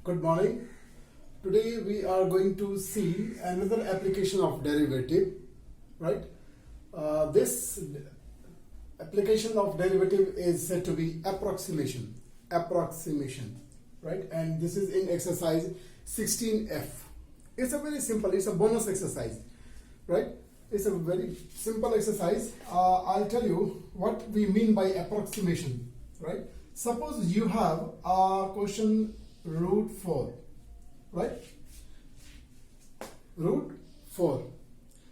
Good morning. Today we are going to see another application of derivative, right? This application of derivative is said to be approximation, right? And this is in exercise 16F. It's a very simple, it's a bonus exercise, right? It's a very simple exercise. I'll tell you what we mean by approximation, right? Suppose you have a question root 4, right? Root 4.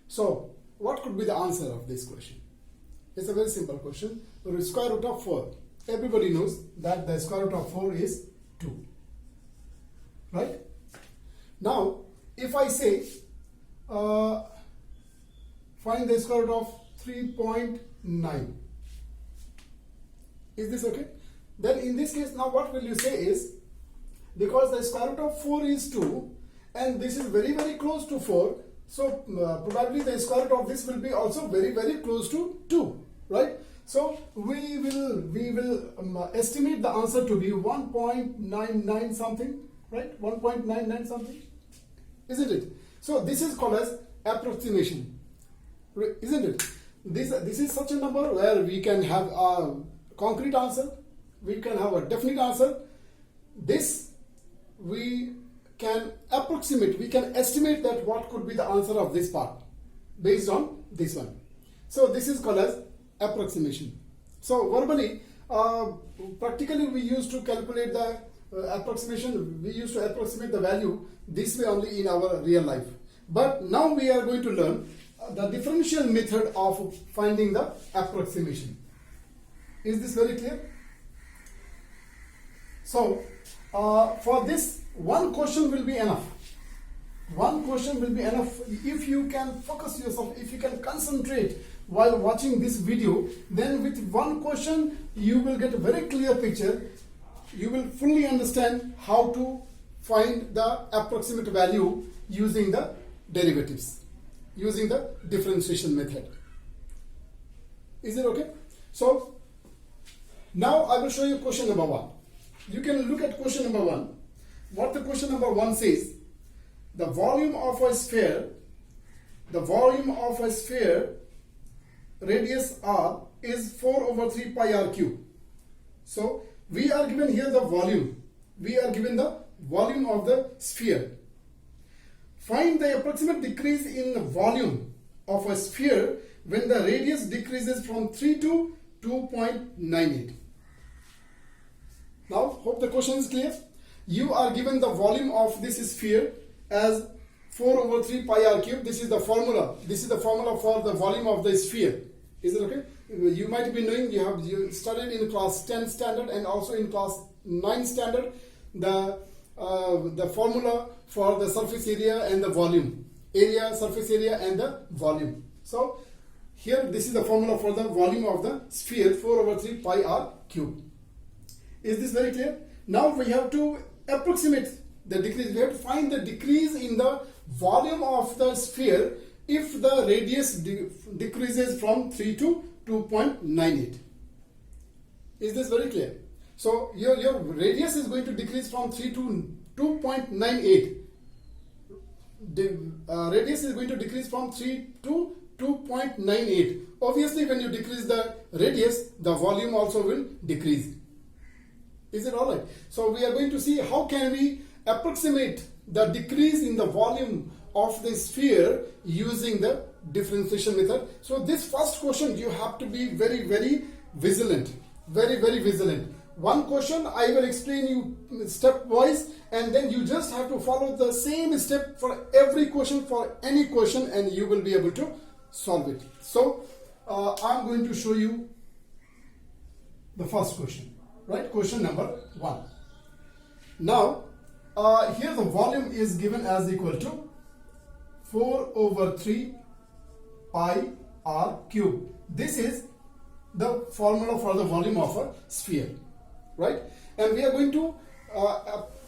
So, what could be the answer of this question? It's a very simple question. The square root of 4. Everybody knows that the square root of 4 is 2, right? Now, if I say find the square root of 3.9, is this okay? Then in this case, now what will you say is, because the square root of 4 is 2 and this is very close to 4, so probably the square root of this will be also very close to 2, right? So we will estimate the answer to be 1.99 something, right? 1.99 something, isn't it? So this is called as approximation, isn't it? This is such a number where we can have a concrete answer, we can have a definite answer. This we can approximate, we can estimate that what could be the answer of this part based on this one. So this is called as approximation. So verbally, practically we used to calculate the approximation, we used to approximate the value this way only in our real life. But now we are going to learn the differential method of finding the approximation. Is this very clear? So, for this, one question will be enough. One question will be enough. If you can focus yourself, if you can concentrate while watching this video, then with one question you will get a very clear picture. You will fully understand how to find the approximate value using the derivatives, using the differentiation method. Is it okay? So, now I will show you question number 1. You can look at question number 1. What the question number 1 says, the volume of a sphere radius r is 4 over 3 pi r cube. So we are given here the volume. We are given the volume of the sphere. Find the approximate decrease in the volume of a sphere when the radius decreases from 3 to 2.98. Now, hope the question is clear. You are given the volume of this sphere as 4 over 3 pi r cube. This is the formula. This is the formula for the volume of the sphere. Is it okay? You might be knowing, you studied in class 10 standard and also in class 9 standard the formula for the surface area and the volume. Area, surface area and the volume. So, here this is the formula for the volume of the sphere 4 over 3 pi r cube. Is this very clear? Now we have to approximate the decrease. We have to find the decrease in the volume of the sphere if the radius decreases from 3 to 2.98. Is this very clear? So your radius is going to decrease from 3 to 2.98. The radius is going to decrease from 3 to 2.98. Obviously, when you decrease the radius, the volume also will decrease. Is it alright? So we are going to see how can we approximate the decrease in the volume of the sphere using the differentiation method. So this first question you have to be very vigilant. Very vigilant. One question I will explain you stepwise, and then you just have to follow the same step for every question, for any question, and you will be able to solve it. So I'm going to show you the first question. Right, question number 1. Now, here the volume is given as equal to 4 over 3 pi r cube. This is the formula for the volume of a sphere, right? And we are going to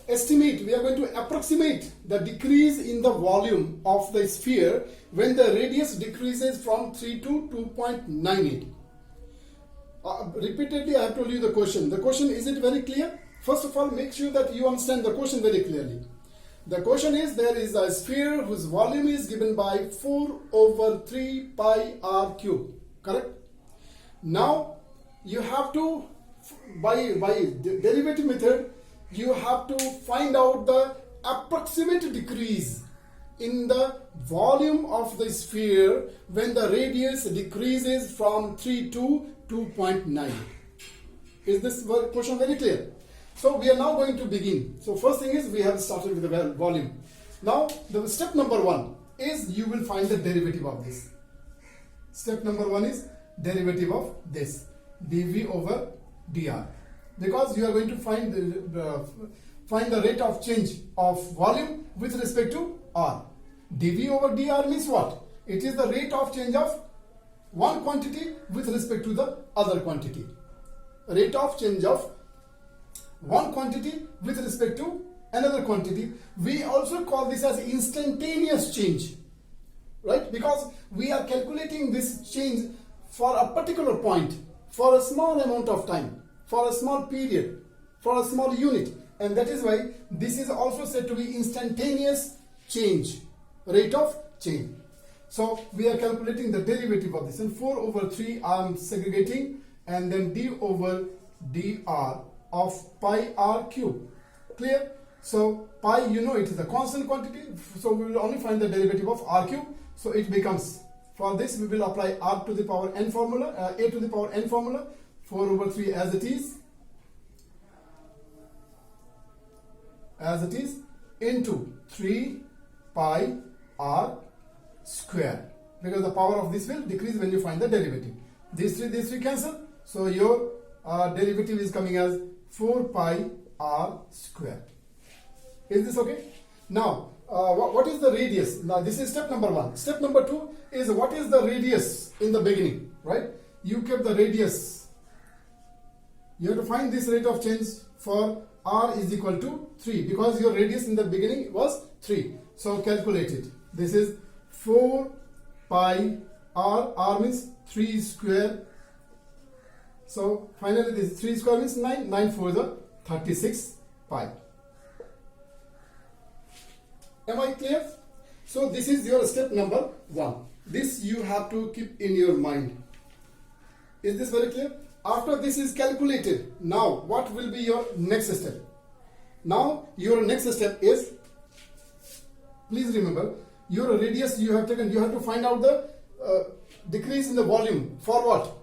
estimate, we are going to approximate the decrease in the volume of the sphere when the radius decreases from 3 to 2.98. Repeatedly I have told you the question. The question, is it very clear? First of all, make sure that you understand the question very clearly. The question is, there is a sphere whose volume is given by 4 over 3 pi r cube. Correct? Now, you have to, by derivative method, you have to find out the approximate decrease in the volume of the sphere when the radius decreases from 3 to 2.9. Is this question very clear? So we are now going to begin. So first thing is, we have started with the volume. Now the step number 1 is, you will find the derivative of this. Step number 1 is derivative of this, dv over dr, because you are going to find the rate of change of volume with respect to r. dv over dr means what? It is the rate of change of one quantity with respect to the other quantity. Rate of change of one quantity with respect to another quantity. We also call this as instantaneous change, right? Because we are calculating this change for a particular point, for a small amount of time, for a small period, for a small unit, and that is why this is also said to be instantaneous change, rate of change. So we are calculating the derivative of this, and 4 over 3 I am segregating, and then d over dr of pi r cube. Clear? So pi, you know, it is a constant quantity, so we will only find the derivative of r cube. So it becomes, for this we will apply r to the power n formula, a to the power n formula, 4 over 3 as it is, into 3 pi r square, because the power of this will decrease when you find the derivative. These three cancel, so your derivative is coming as 4 pi r square. Is this okay? Now, what is the radius? Now, this is step number 1. Step number 2 is, what is the radius in the beginning, right? You kept the radius. You have to find this rate of change for r is equal to 3, because your radius in the beginning was 3. So calculate it. This is 4 pi r means 3 square. So finally this 3 square means 9, 9 for the 36 pi. Am I clear? So this is your step number 1. This you have to keep in your mind. Is this very clear? After this is calculated, now what will be your next step? Now your next step is, please remember, your radius you have taken, you have to find out the decrease in the volume. For what?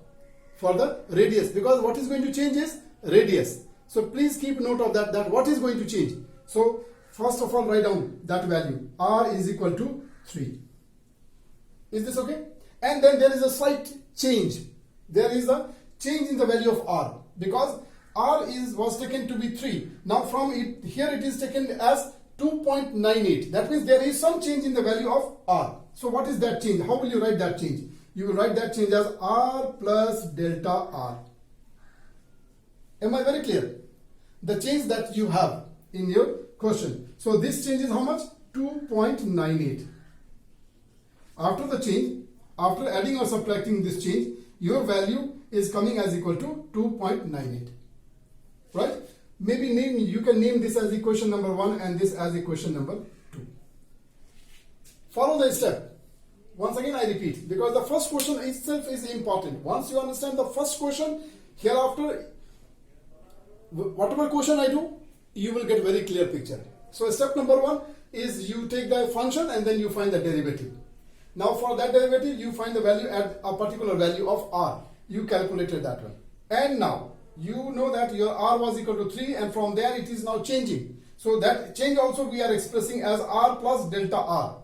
For the radius, because what is going to change is radius. So please keep note of that what is going to change. So first of all, write down that value, r is equal to 3. Is this okay? And then there is a slight change. There is a change in the value of r, because r was taken to be 3. Now from it, here it is taken as 2.98. That means there is some change in the value of r. So what is that change? How will you write that change? You will write that change as r plus delta r. Am I very clear? The change that you have in your question. So this change is how much? 2.98. After the change, after adding or subtracting this change, your value is coming as equal to 2.98. Right? Maybe you can name this as equation number 1 and this as equation number 2. Follow the step. Once again I repeat, because the first question itself is important. Once you understand the first question, hereafter whatever question I do, you will get very clear picture. So step number 1 is, you take the function and then you find the derivative. Now for that derivative, you find the value at a particular value of r. You calculated that one. And now you know that your r was equal to 3, and from there it is now changing. So that change also we are expressing as r plus delta r.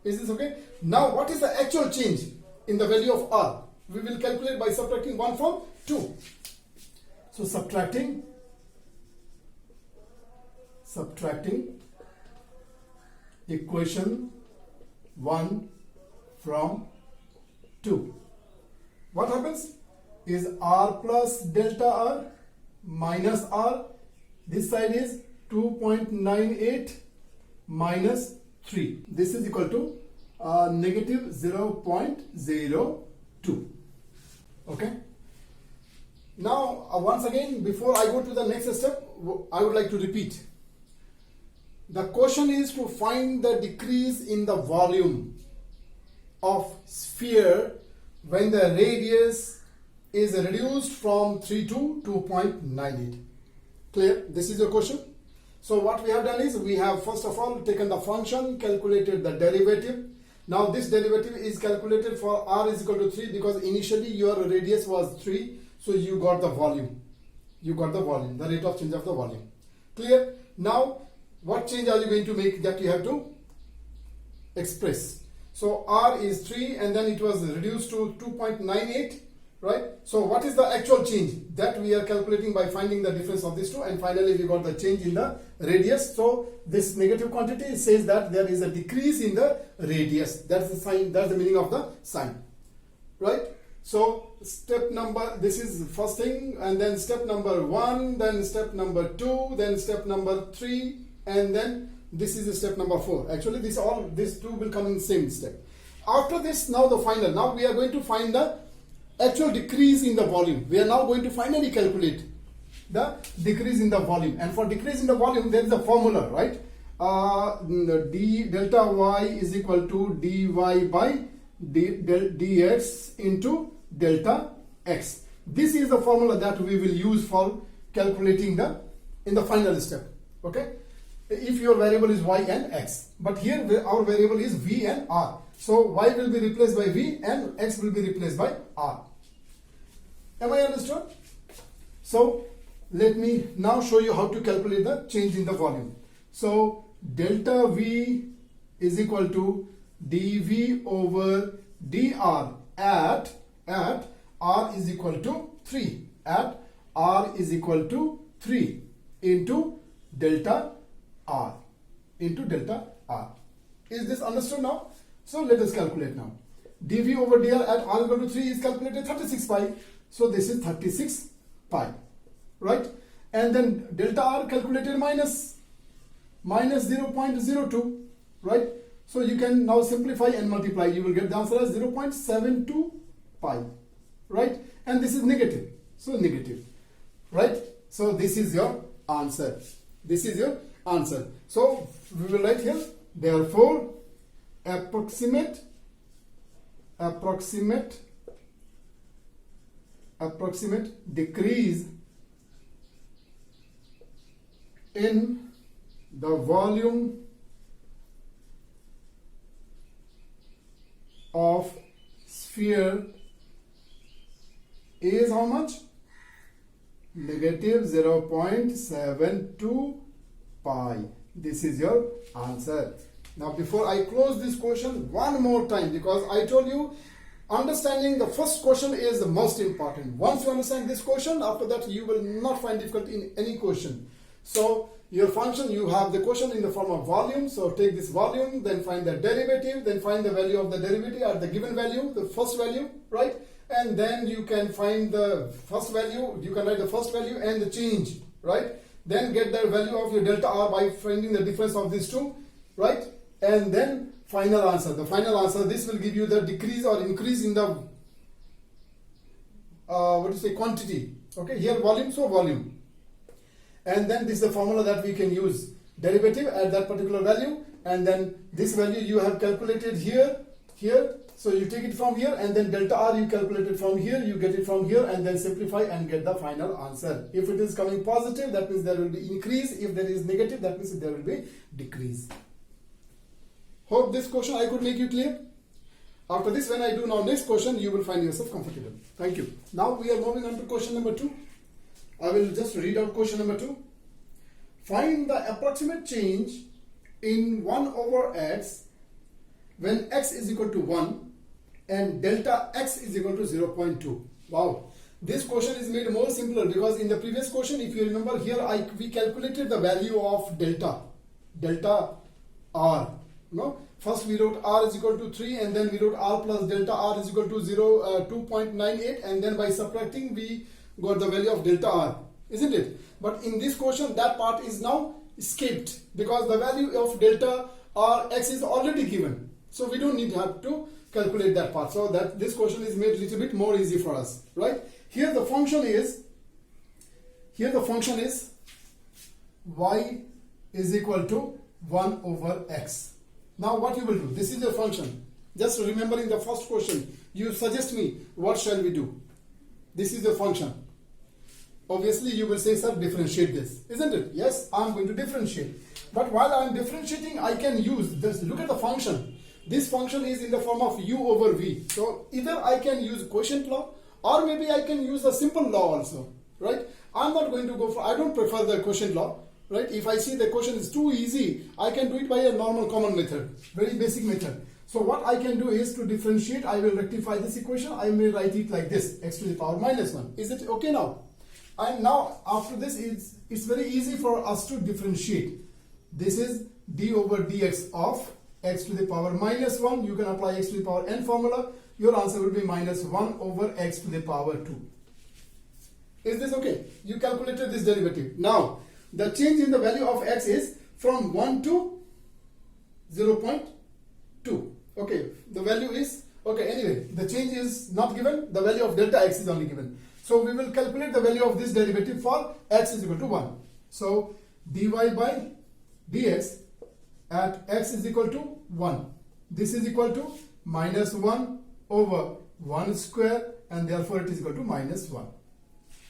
Is this okay? Now what is the actual change in the value of r? We will calculate by subtracting 1 from 2. So subtracting equation 1 from 2. What happens is r plus delta r minus r. This side is 2.98 minus 3. This is equal to negative 0.02. Okay. Now once again, before I go to the next step, I would like to repeat. The question is to find the decrease in the volume of sphere when the radius is reduced from 3 to 2.98. Clear? This is your question. So what we have done is, we have first of all taken the function, calculated the derivative. Now this derivative is calculated for r is equal to 3 because initially your radius was 3. So you got the volume. You got the volume, the rate of change of the volume. Clear? Now what change are you going to make? That you have to express. So r is 3 and then it was reduced to 2.98. Right? So what is the actual change? That we are calculating by finding the difference of these two, and finally we got the change in the radius. So this negative quantity says that there is a decrease in the radius. That's the sign, that's the meaning of the sign. Right? So step number, this is first thing, and then step number 1, then step number 2, then step number 3, and then this is the step number 4. Actually these two will come in same step. After this, now the final. Now we are going to find the actual decrease in the volume. We are now going to finally calculate the decrease in the volume, and for decrease in the volume there is a formula, right? D delta y is equal to dy by dx into delta x. This is the formula that we will use for calculating in the final step. Okay, if your variable is y and x, but here our variable is v and r. So y will be replaced by v and x will be replaced by r. Am I understood? So let me now show you how to calculate the change in the volume. So delta v is equal to dv over dr at r is equal to 3, at r is equal to 3 into delta r, Is this understood now? So let us calculate now. dv over dr at r equal to 3 is calculated 36 pi. So this is 36 pi, right? And then delta r calculated minus 0.02, right? So you can now simplify and multiply. You will get the answer as 0.72 pi, right? And this is negative, so negative, right? So this is your answer. This is your answer. So we will write here, therefore approximate decrease in the volume of sphere is how much? Negative 0.72 pi. This is your answer. Now before I close this question one more time, because I told you understanding the first question is the most important. Once you understand this question, after that you will not find difficulty in any question. So your function, you have the question in the form of volume. So take this volume, then find the derivative, then find the value of the derivative at the given value, the first value, right? And then you can find the first value, you can write the first value and the change, right? Then get the value of your delta r by finding the difference of these two, right? And then final answer. The final answer, this will give you the decrease or increase in the quantity. Okay, here volume, so volume. And then this is the formula that we can use. Derivative at that particular value, and then this value you have calculated here. So you take it from here, and then delta r you calculate it from here, you get it from here, and then simplify and get the final answer. If it is coming positive, that means there will be increase. If there is negative, that means there will be decrease. Hope this question I could make you clear. After this, when I do now next question, you will find yourself comfortable. Thank you. Now we are moving on to question number 2. I will just read out question number 2. Find the approximate change in 1 over x when x is equal to 1 and delta x is equal to 0.2. Wow. This question is made more simpler because in the previous question, if you remember here, we calculated the value of delta r. No? First we wrote r is equal to 3 and then we wrote r plus delta r is equal to 2.98, and then by subtracting we got the value of delta r, isn't it? But in this question that part is now escaped because the value of delta r x is already given. So we don't need to have to calculate that part. So that this question is made a little bit more easy for us, right? Here the function is Here the function is y is equal to 1 over x. Now what you will do? This is your function. Just remember in the first question, you suggest me, what shall we do? This is the function. Obviously you will say, sir, differentiate this, isn't it? Yes, I am going to differentiate. But while I am differentiating, I can use this. Look at the function. This function is in the form of u over v. So either I can use quotient law, or maybe I can use the simple law also, right? I'm not going to go for, I don't prefer the quotient law, right? If I see the quotient is too easy, I can do it by a normal common method, very basic method. So what I can do is to differentiate, I will rectify this equation. I may write it like this, x to the power minus 1. Is it okay now? And now after this, it's very easy for us to differentiate. This is d over dx of x to the power minus 1. You can apply x to the power n formula. Your answer will be minus 1 over x to the power 2. Is this okay? You calculated this derivative. Now, the change in the value of x is from 1 to 0.2. Okay, the value is, okay, anyway, the change is not given. The value of delta x is only given. So we will calculate the value of this derivative for x is equal to 1. So dy by dx at x is equal to 1. This is equal to minus 1 over 1 square, and therefore it is equal to minus 1.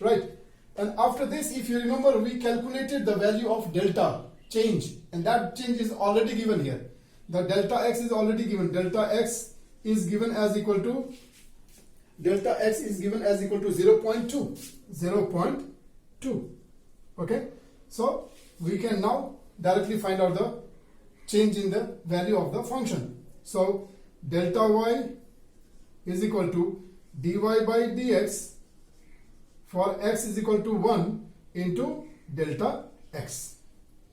Right? And after this, if you remember, we calculated the value of delta change, and that change is already given here. The delta x is already given. Delta x is given as equal to 0.2. 0.2. Okay? So we can now directly find out the change in the value of the function. So delta y is equal to dy by dx for x is equal to 1 into delta x.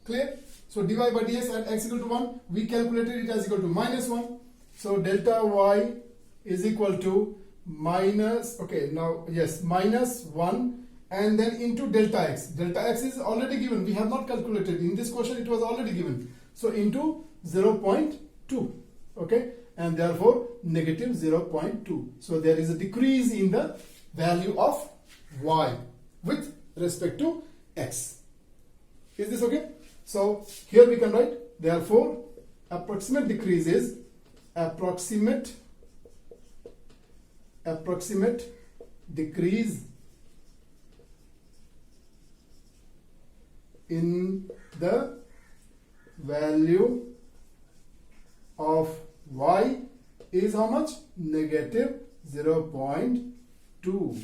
Clear? So dy by dx at x equal to 1, we calculated it as equal to minus 1. So delta y is equal to minus, okay, now yes, minus 1 and then into delta x. Delta x is already given. We have not calculated. In this question it was already given. So into 0.2. Okay, and therefore negative 0.2. So there is a decrease in the value of y with respect to x. Is this okay? So here we can write, therefore approximate decrease is approximate decrease in the value of y is how much? Negative 0.2.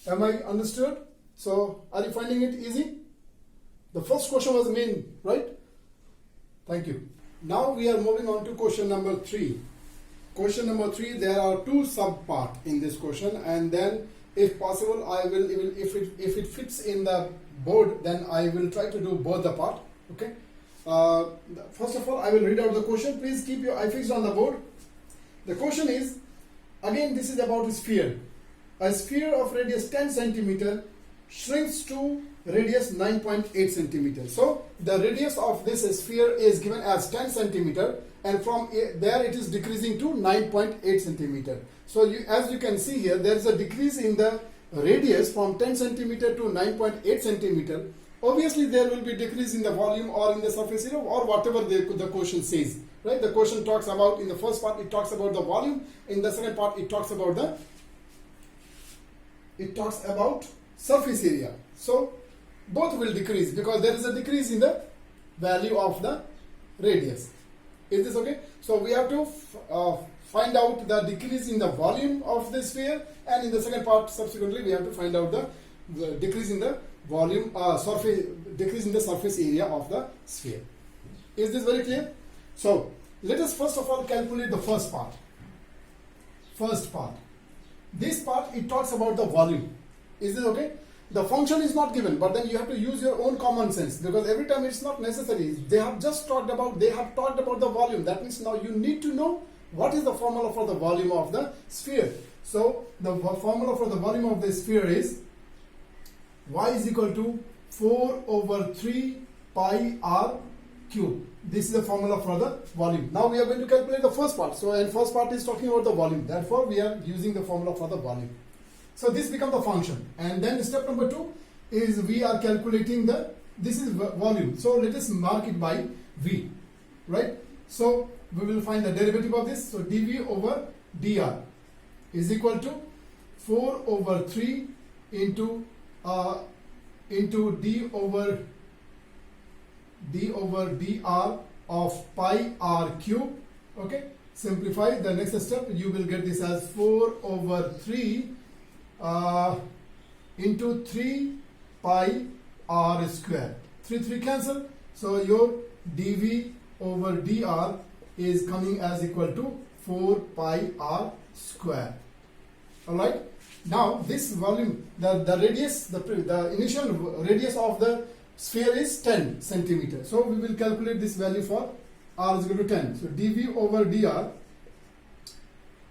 Am I understood? So are you finding it easy? The first question was main, right? Thank you. Now we are moving on to question number 3. Question number 3, there are two sub-part in this question, and then if possible I will, if it fits in the board, then I will try to do both the part. Okay. First of all, I will read out the question. Please keep your eye fixed on the board. The question is, again this is about a sphere. A sphere of radius 10 centimeter shrinks to radius 9.8 centimeter. So the radius of this sphere is given as 10 centimeter, and from there it is decreasing to 9.8 centimeter. So as you can see here, there is a decrease in the radius from 10 centimeter to 9.8 centimeter. Obviously there will be decrease in the volume or in the surface area or whatever the question says, right? The question talks about, in the first part it talks about the volume, in the second part it talks about surface area. So both will decrease because there is a decrease in the value of the radius. Is this okay? So we have to find out the decrease in the volume of the sphere, and in the second part subsequently we have to find out the decrease in the volume, decrease in the surface area of the sphere. Is this very clear? So let us first of all calculate the first part. This part, it talks about the volume. Is this okay? The function is not given, but then you have to use your own common sense, because every time it's not necessary. They have talked about the volume. That means now you need to know what is the formula for the volume of the sphere. So the formula for the volume of the sphere is y is equal to 4 over 3 pi r cube. This is the formula for the volume. Now we are going to calculate the first part. So and first part is talking about the volume. Therefore we are using the formula for the volume. So this becomes the function. And then step number 2, is we are calculating this is volume. So let us mark it by V, right? So we will find the derivative of this. So dV over dr is equal to 4 over 3 into d over dr of pi r cube. Okay, simplify the next step. You will get this as 4 over 3 into 3 pi r square. 3 cancel. So your dV over dr is coming as equal to 4 pi r square. Alright. Now this volume, the radius, the initial radius of the sphere is 10 centimeter. So we will calculate this value for r is equal to 10. So dV over dr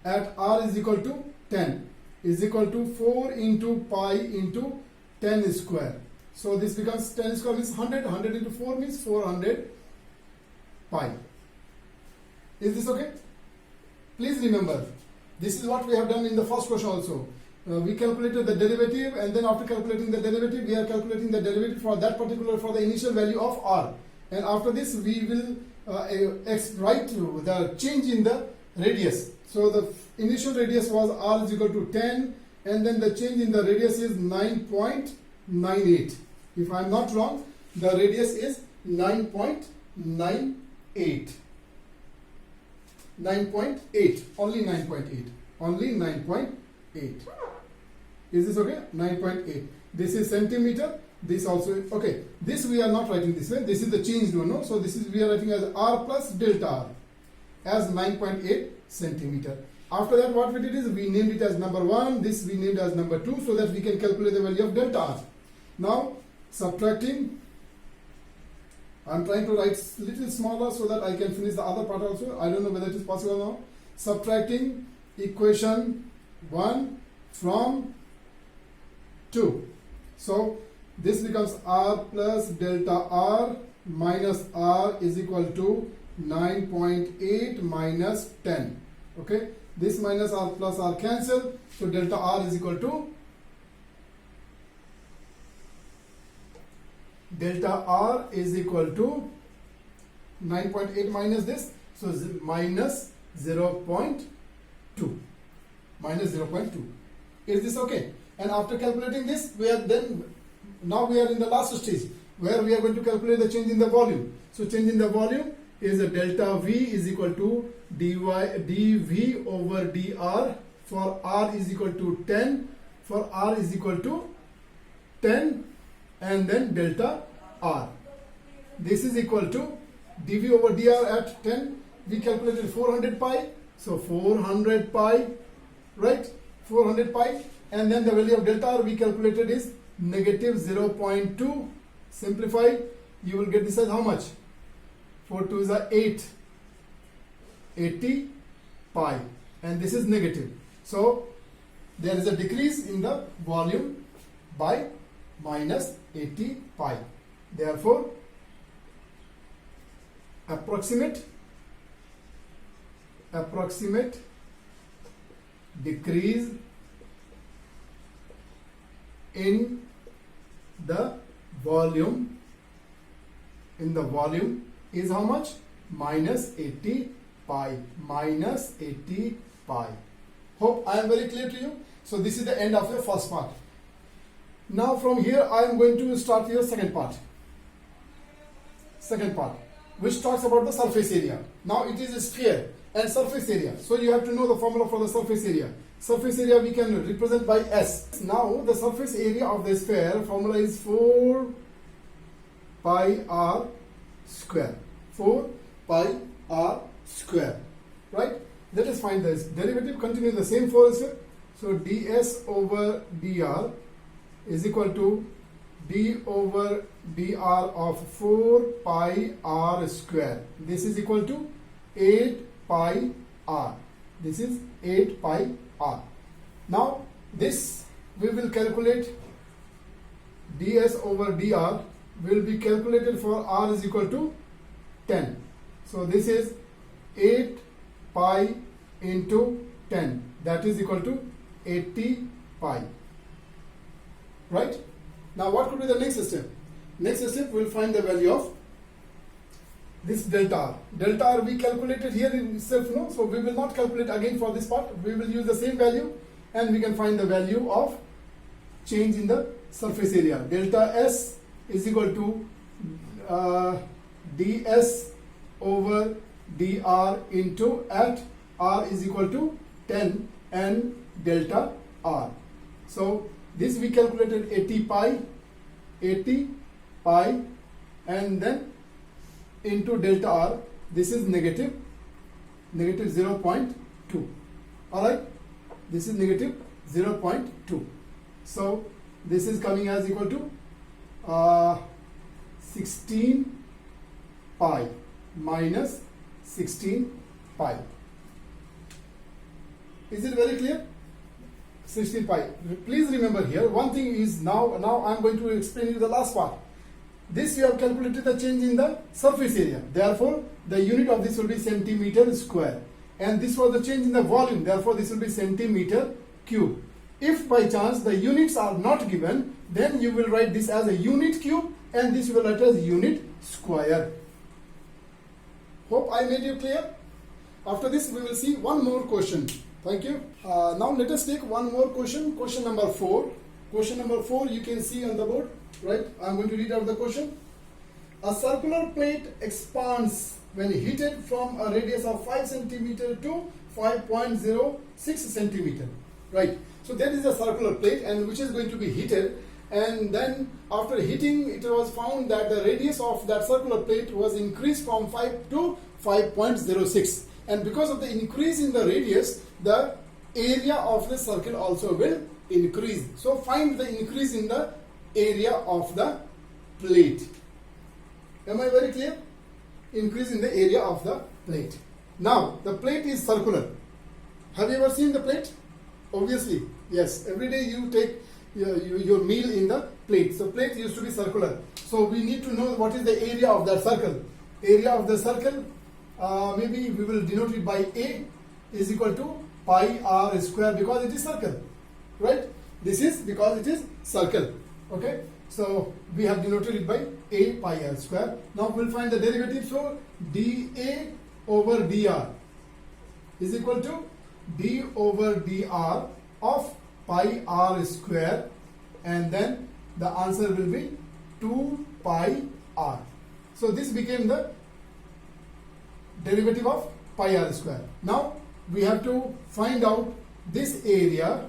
at r is equal to 10 is equal to 4 into pi into 10 square. So this becomes 10 square means 100. 100 into 4 means 400 pi. Is this okay? Please remember, this is what we have done in the first question also. We calculated the derivative, and then after calculating the derivative, we are calculating the derivative for that particular, for the initial value of r. And after this, we will write the change in the radius. So the initial radius was r is equal to 10, and then the change in the radius is 9.98. If I am not wrong, the radius is 9.98. 9.8, only 9.8, only 9.8. Is this okay? 9.8. This is centimeter. This also okay. This we are not writing this way. This is the changed one, no? So this is, we are writing as r plus delta r as 9.8 centimeter. After that, what we did is we named it as number 1. This we named as number 2, so that we can calculate the value of delta r. Now subtracting. I'm trying to write little smaller so that I can finish the other part also. I don't know whether it is possible now. Subtracting equation 1 from 2. So this becomes r plus delta r minus r is equal to 9.8 minus 10. Okay, this minus r plus r cancel. So delta r is equal to delta r is equal to 9.8 minus this, so minus 0.2, minus 0.2. Is this okay? And after calculating this, now we are in the last stage where we are going to calculate the change in the volume. So change in the volume is a delta V is equal to dV over dr for r is equal to 10, for r is equal to 10, and then delta r. This is equal to dV over dr at 10. We calculated 400 pi. So 400 pi, right? 400 pi. And then the value of delta r we calculated is negative 0.2. Simplify. You will get this as how much? 4 2 is 8. 80 pi. And this is negative. So there is a decrease in the volume by minus 80 pi. Therefore, approximate decrease in the volume is how much? Minus 80 pi. Minus 80 pi. Hope I am very clear to you. So this is the end of your first part. Now from here I am going to start your second part, which talks about the surface area. Now it is a sphere and surface area. So you have to know the formula for the surface area. Surface area we can represent by S. Now the surface area of the sphere formula is 4 pi r square. 4 pi r square. Right? Let us find this derivative. Continue the same for us. So ds over dr is equal to d over dr of 4 pi r square. This is equal to 8 pi r. This is 8 pi r. Now this we will calculate. ds over dr will be calculated for r is equal to 10. So this is 8 pi into 10, that is equal to 80 pi. Right? Now what could be the next step? Next step, we'll find the value of this delta R. Delta R we calculated here in itself, no? So we will not calculate again for this part. We will use the same value and we can find the value of change in the surface area. Delta S is equal to ds over dr into at r is equal to 10 and delta r. So this we calculated 80 pi and then into delta r, this is negative 0.2. Alright, this is negative 0.2. So this is coming as equal to 16 pi minus 16 pi. Is it very clear? 16 pi. Please remember here, one thing is now I'm going to explain you the last part. This you have calculated the change in the surface area. Therefore, the unit of this will be centimeter square. And this was the change in the volume. Therefore, this will be centimeter cube. If by chance the units are not given, then you will write this as a unit cube and this you will write as unit square. Hope I made you clear. After this, we will see one more question. Thank you. Now let us take one more question. Question number 4. Question number 4 you can see on the board. Right? I am going to read out the question. A circular plate expands when heated from a radius of 5 centimeter to 5.06 centimeter. Right? So that is a circular plate and which is going to be heated, and then after heating it was found that the radius of that circular plate was increased from 5 to 5.06, and because of the increase in the radius, the area of the circle also will increase. So find the increase in the area of the plate. Am I very clear? Increase in the area of the plate. Now the plate is circular. Have you ever seen the plate? Obviously, yes. Every day you take your meal in the plate. So plate used to be circular. So we need to know what is the area of that circle. Area of the circle, maybe we will denote it by A is equal to pi r square because it is circle. Right? This is because it is circle. Okay, so we have denoted it by a pi r square. Now we'll find the derivative. So dA over dr is equal to d over dr of pi r square, and then the answer will be 2 pi r. So this became the derivative of pi r square. Now we have to find out this area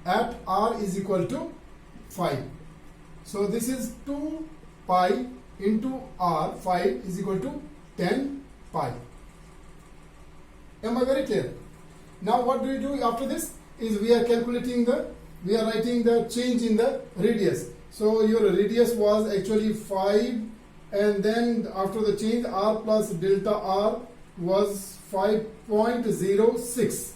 at r is equal to 5. So this is 2 pi into r, 5 is equal to 10 pi. Am I very clear? Now what do we do after this is we are writing the change in the radius. So your radius was actually 5, and then after the change r plus delta r was 5.06,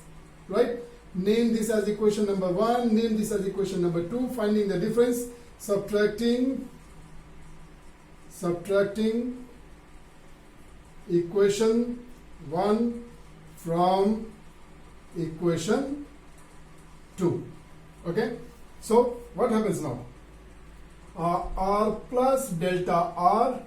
right? Name this as equation number 1, name this as equation number 2, finding the difference, subtracting equation 1 from equation 2. Okay, so what happens now? R plus delta r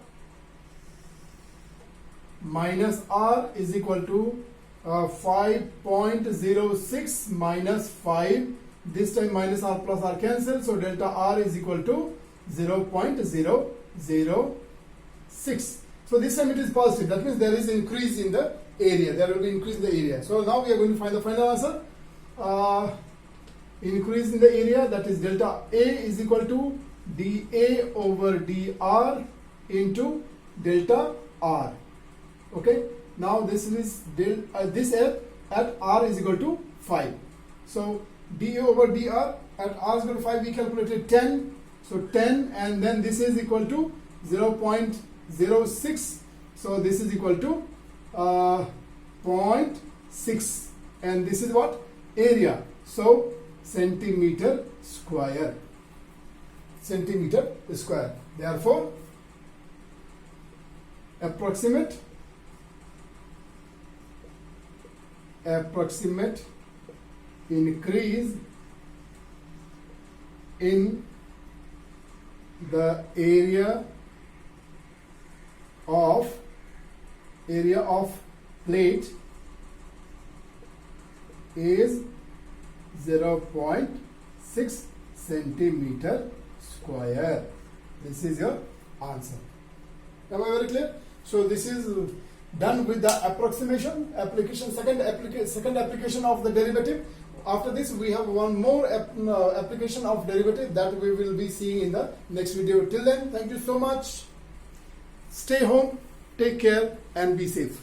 minus r is equal to 5.06 minus 5. This time minus r plus r cancel, so delta r is equal to 0.006. So this time it is positive. That means there is increase in the area. There will be increase in the area. So now we are going to find the final answer. Increase in the area, that is delta A is equal to dA over dr into delta r. Okay. Now this is this at r is equal to 5. So dA over dr at r is equal to 5. We calculated 10. So 10, and then this is equal to 0.06. So this is equal to 0.6, and this is what? Area. So centimeter square. Centimeter square. Therefore, approximate increase in the area of plate is 0.6 centimeter square. This is your answer. Am I very clear? So this is done with the approximation application, second application of the derivative. After this we have one more application of derivative that we will be seeing in the next video. Till then, thank you so much. Stay home, take care and be safe.